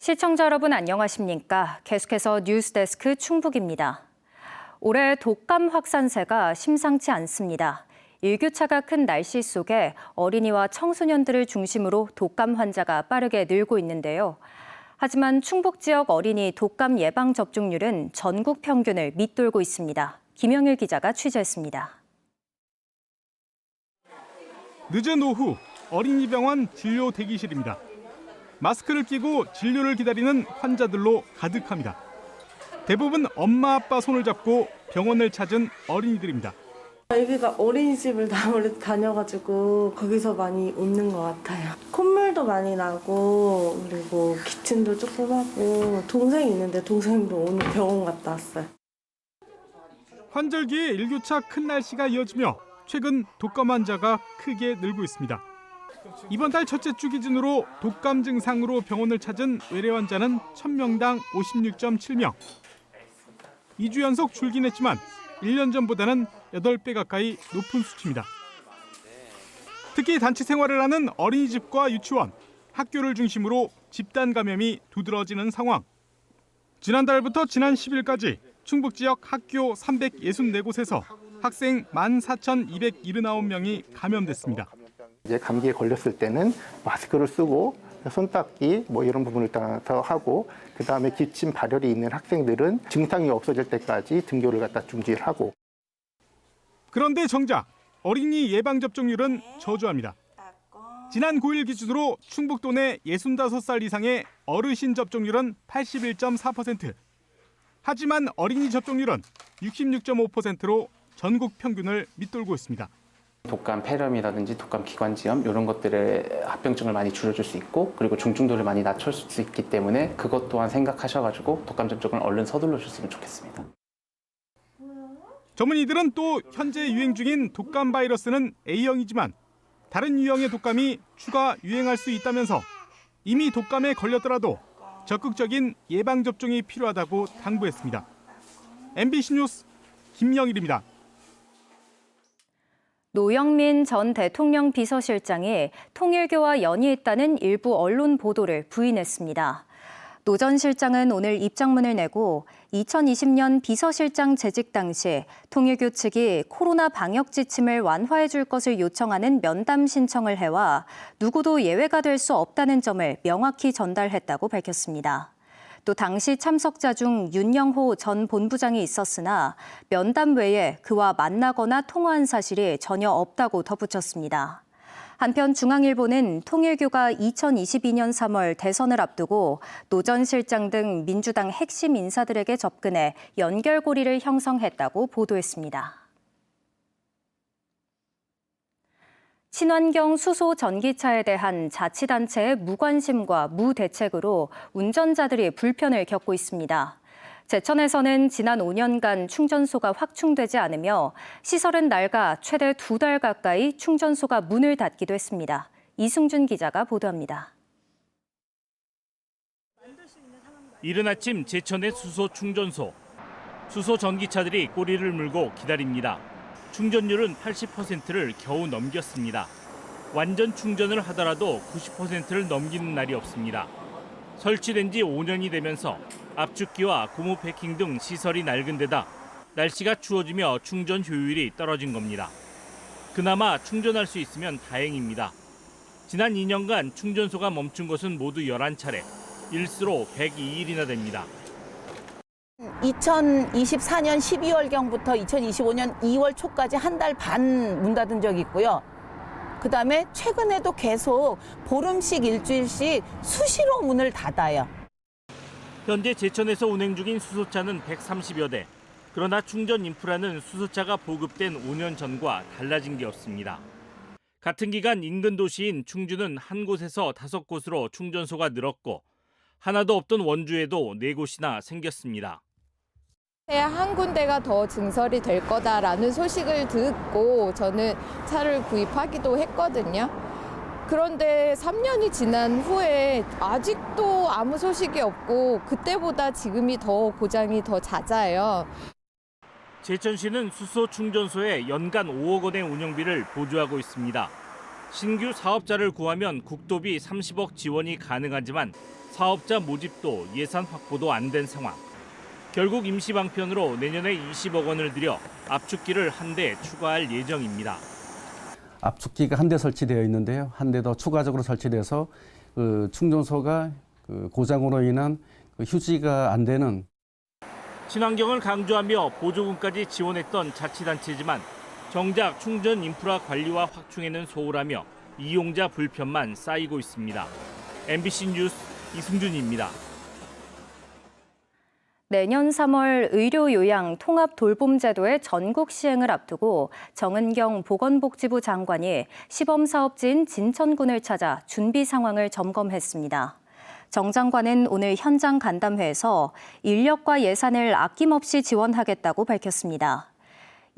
시청자 여러분 안녕하십니까? 계속해서 뉴스데스크 충북입니다. 올해 독감 확산세가 심상치 않습니다. 일교차가 큰 날씨 속에 어린이와 청소년들을 중심으로 독감 환자가 빠르게 늘고 있는데요. 하지만 충북 지역 어린이 독감 예방 접종률은 전국 평균을 밑돌고 있습니다. 김영일 기자가 취재했습니다. 늦은 오후 어린이병원 진료 대기실입니다. 마스크를 끼고 진료를 기다리는 환자들로 가득합니다. 대부분 엄마 아빠 손을 잡고 병원을 찾은 어린이들입니다. 아기가 어린이집을 아무래도 다녀가지고 거기서 많이 웃는 것 같아요. 콧물도 많이 나고 그리고 기침도 조금 하고 동생이 있는데 동생도 오늘 병원 갔다 왔어요. 환절기에 일교차 큰 날씨가 이어지며 최근 독감 환자가 크게 늘고 있습니다. 이번 달 첫째 주 기준으로 독감 증상으로 병원을 찾은 외래 환자는 1000명당 56.7명. 2주 연속 줄긴 했지만 1년 전보다는 8배 가까이 높은 수치입니다. 특히 단체 생활을 하는 어린이집과 유치원, 학교를 중심으로 집단 감염이 두드러지는 상황. 지난달부터 지난 10일까지 충북 지역 학교 364곳에서 학생 14,279명이 감염됐습니다. 이제 감기에 걸렸을 때는 마스크를 쓰고 손 닦기 이런 부분을 더 하고 그다음에 기침 발열이 있는 학생들은 증상이 없어질 때까지 등교를 갖다 중지하고. 그런데 정작 어린이 예방 접종률은 저조합니다. 지난 9일 기준으로 충북도 내 65살 이상의 어르신 접종률은 81.4%. 하지만 어린이 접종률은 66.5%로 전국 평균을 밑돌고 있습니다. 독감 폐렴이라든지 독감 기관지염 이런 것들의 합병증을 많이 줄여줄 수 있고 그리고 중증도를 많이 낮출 수 있기 때문에 그것 또한 생각하셔가지고 독감 접종을 얼른 서둘러 주셨으면 좋겠습니다. 전문의들은 또 현재 유행 중인 독감 바이러스는 A형이지만 다른 유형의 독감이 추가 유행할 수 있다면서 이미 독감에 걸렸더라도 적극적인 예방 접종이 필요하다고 당부했습니다. MBC 뉴스 김영일입니다. 노영민 전 대통령 비서실장이 통일교와 연이했다는 일부 언론 보도를 부인했습니다. 노 전 실장은 오늘 입장문을 내고 2020년 비서실장 재직 당시 통일교 측이 코로나 방역 지침을 완화해 줄 것을 요청하는 면담 신청을 해와 누구도 예외가 될 수 없다는 점을 명확히 전달했다고 밝혔습니다. 또 당시 참석자 중 윤영호 전 본부장이 있었으나 면담 외에 그와 만나거나 통화한 사실이 전혀 없다고 덧붙였습니다. 한편 중앙일보는 통일교가 2022년 3월 대선을 앞두고 노 전 실장 등 민주당 핵심 인사들에게 접근해 연결고리를 형성했다고 보도했습니다. 친환경 수소 전기차에 대한 자치단체의 무관심과 무대책으로 운전자들이 불편을 겪고 있습니다. 제천에서는 지난 5년간 충전소가 확충되지 않으며 시설은 낡아 최대 2달 가까이 충전소가 문을 닫기도 했습니다. 이승준 기자가 보도합니다. 이른 아침 제천의 수소 충전소. 수소 전기차들이 꼬리를 물고 기다립니다. 충전율은 80%를 겨우 넘겼습니다. 완전 충전을 하더라도 90%를 넘기는 날이 없습니다. 설치된 지 5년이 되면서 압축기와 고무 패킹 등 시설이 낡은 데다 날씨가 추워지며 충전 효율이 떨어진 겁니다. 그나마 충전할 수 있으면 다행입니다. 지난 2년간 충전소가 멈춘 것은 모두 11차례, 일수로 102일이나 됩니다. 2024년 12월경부터 2025년 2월 초까지 한 달 반 문 닫은 적이 있고요. 그다음에 최근에도 계속 보름씩 일주일씩 수시로 문을 닫아요. 현재 제천에서 운행 중인 수소차는 130여 대. 그러나 충전 인프라는 수소차가 보급된 5년 전과 달라진 게 없습니다. 같은 기간 인근 도시인 충주는 한 곳에서 5곳으로 충전소가 늘었고 하나도 없던 원주에도 4곳이나 생겼습니다. 한 군데가 더 증설이 될 거다라는 소식을 듣고 저는 차를 구입하기도 했거든요. 그런데 3년이 지난 후에 아직도 아무 소식이 없고 그때보다 지금이 더 고장이 더 잦아요. 제천시는 수소 충전소에 연간 5억 원의 운영비를 보조하고 있습니다. 신규 사업자를 구하면 국도비 30억 지원이 가능하지만 사업자 모집도 예산 확보도 안 된 상황. 결국 임시 방편으로 내년에 20억 원을 들여 압축기를 한 대 추가할 예정입니다. 압축기가 한 대 설치되어 있는데요. 한 대 더 추가적으로 설치돼서 충전소가 고장으로 인한 휴지가 안 되는 친환경을 강조하며 보조금까지 지원했던 자치단체지만 정작 충전 인프라 관리와 확충에는 소홀하며 이용자 불편만 쌓이고 있습니다. MBC 뉴스 이승준입니다. 내년 3월 의료요양 통합돌봄제도의 전국 시행을 앞두고 정은경 보건복지부 장관이 시범사업지인 진천군을 찾아 준비 상황을 점검했습니다. 정 장관은 오늘 현장 간담회에서 인력과 예산을 아낌없이 지원하겠다고 밝혔습니다.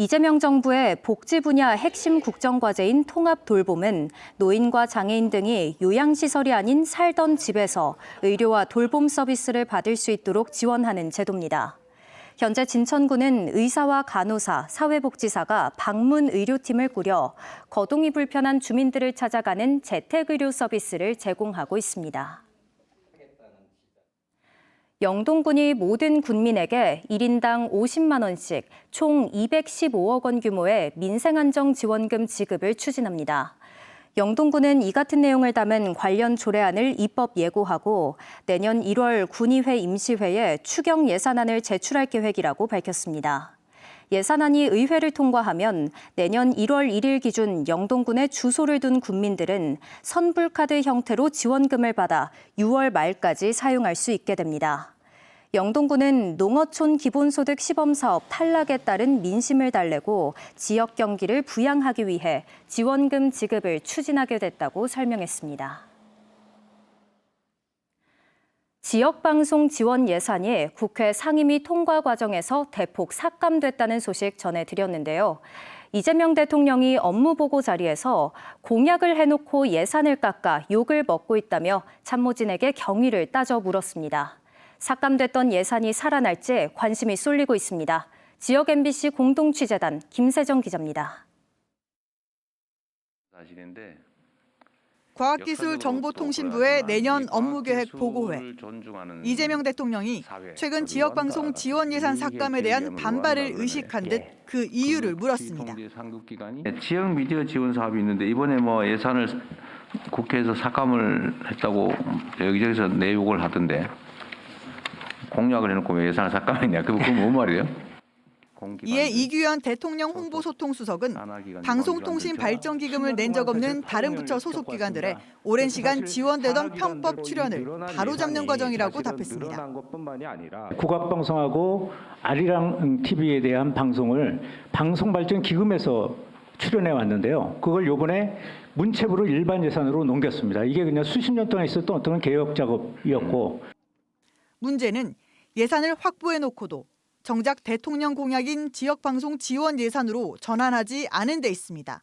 이재명 정부의 복지 분야 핵심 국정과제인 통합돌봄은 노인과 장애인 등이 요양시설이 아닌 살던 집에서 의료와 돌봄 서비스를 받을 수 있도록 지원하는 제도입니다. 현재 진천구는 의사와 간호사, 사회복지사가 방문 의료팀을 꾸려 거동이 불편한 주민들을 찾아가는 재택의료 서비스를 제공하고 있습니다. 영동군이 모든 군민에게 1인당 50만 원씩 총 215억 원 규모의 민생안정지원금 지급을 추진합니다. 영동군은 이 같은 내용을 담은 관련 조례안을 입법 예고하고 내년 1월 군의회 임시회에 추경 예산안을 제출할 계획이라고 밝혔습니다. 예산안이 의회를 통과하면 내년 1월 1일 기준 영동군에 주소를 둔 군민들은 선불카드 형태로 지원금을 받아 6월 말까지 사용할 수 있게 됩니다. 영동군은 농어촌 기본소득 시범사업 탈락에 따른 민심을 달래고 지역 경기를 부양하기 위해 지원금 지급을 추진하게 됐다고 설명했습니다. 지역방송 지원 예산이 국회 상임위 통과 과정에서 대폭 삭감됐다는 소식 전해드렸는데요. 이재명 대통령이 업무보고 자리에서 공약을 해놓고 예산을 깎아 욕을 먹고 있다며 참모진에게 경위를 따져 물었습니다. 삭감됐던 예산이 살아날지 관심이 쏠리고 있습니다. 지역 MBC 공동취재단 김세정 기자입니다. 사실인데 과학기술정보통신부의 내년 업무계획 보고회. 이재명 대통령이 최근 지역방송 지원 예산 삭감에 대한 반발을 의식한 듯 그 이유를 물었습니다. 지역 미디어 지원 사업이 있는데 이번에 예산을 국회에서 삭감을 했다고 여기저기서 내욕을 하던데 공약을 해놓고 왜 예산을 삭감했냐? 그건 뭔 말이에요? 이에 이규현 대통령 홍보소통수석은 방송통신발전기금을 낸 적 없는 다른 부처 소속 기관들의 오랜 시간 지원되던 편법 출연을 바로잡는 과정이라고 답했습니다. 국악방송하고 아리랑 TV에 대한 방송을 방송발전기금에서 출연해 왔는데요. 그걸 이번에 문체부로 일반 예산으로 넘겼습니다. 이게 그냥 수십 년 동안 있었던 어떤 개혁 작업이었고. 문제는 예산을 확보해놓고도 정작 대통령 공약인 지역방송 지원 예산으로 전환하지 않은 데 있습니다.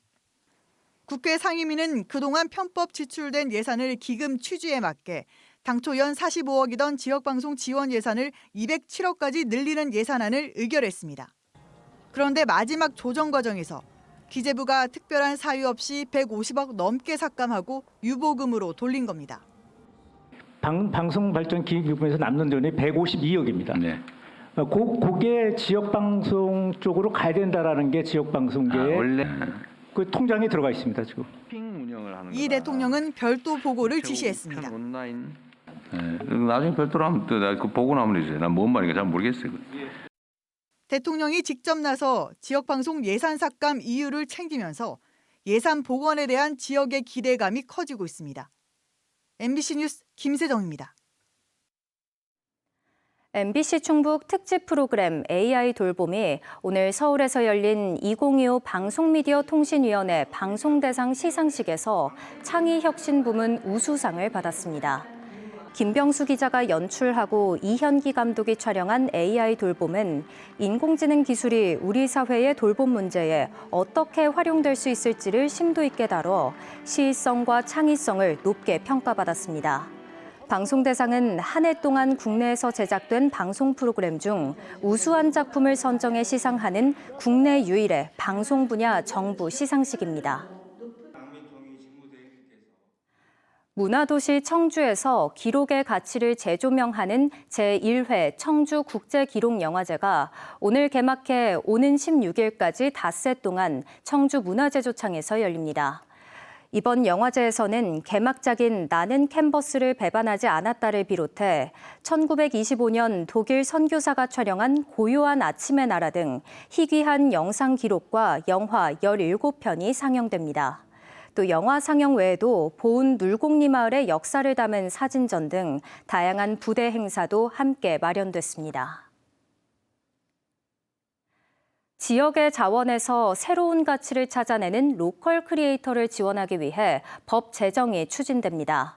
국회 상임위는 그동안 편법 지출된 예산을 기금 취지에 맞게 당초 연 45억이던 지역방송 지원 예산을 207억까지 늘리는 예산안을 의결했습니다. 그런데 마지막 조정 과정에서 기재부가 특별한 사유 없이 150억 넘게 삭감하고 유보금으로 돌린 겁니다. 방송발전기금에서 남는 돈이 152억입니다. 네. 그게 지역방송 쪽으로 가야 된다라는 게 지역방송계의 원래 그 통장에 들어가 있습니다. 지금. 이 대통령은 별도 보고를 지시했습니다. 나중에 별도로 하면 그 보고 나면 되죠. 난 뭔 말인가 잘 모르겠어요. 대통령이 직접 나서 지역방송 예산 삭감 이유를 챙기면서 예산 복원에 대한 지역의 기대감이 커지고 있습니다. MBC 뉴스 김세정입니다. MBC 충북 특집 프로그램 AI 돌봄이 오늘 서울에서 열린 2025 방송미디어통신위원회 방송대상 시상식에서 창의혁신 부문 우수상을 받았습니다. 김병수 기자가 연출하고 이현기 감독이 촬영한 AI 돌봄은 인공지능 기술이 우리 사회의 돌봄 문제에 어떻게 활용될 수 있을지를 심도 있게 다뤄 시의성과 창의성을 높게 평가받았습니다. 방송대상은 한 해 동안 국내에서 제작된 방송 프로그램 중 우수한 작품을 선정해 시상하는 국내 유일의 방송 분야 정부 시상식입니다. 문화도시 청주에서 기록의 가치를 재조명하는 제1회 청주국제기록영화제가 오늘 개막해 오는 16일까지 닷새 동안 청주문화제조창에서 열립니다. 이번 영화제에서는 개막작인 나는 캔버스를 배반하지 않았다를 비롯해 1925년 독일 선교사가 촬영한 고요한 아침의 나라 등 희귀한 영상 기록과 영화 17편이 상영됩니다. 또 영화 상영 외에도 보은 눌곡리 마을의 역사를 담은 사진전 등 다양한 부대 행사도 함께 마련됐습니다. 지역의 자원에서 새로운 가치를 찾아내는 로컬 크리에이터를 지원하기 위해 법 제정이 추진됩니다.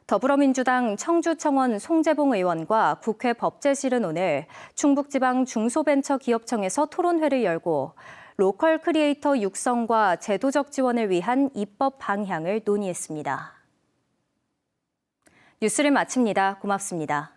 더불어민주당 청주청원 송재봉 의원과 국회 법제실은 오늘 충북지방 중소벤처기업청에서 토론회를 열고 로컬 크리에이터 육성과 제도적 지원을 위한 입법 방향을 논의했습니다. 뉴스를 마칩니다. 고맙습니다.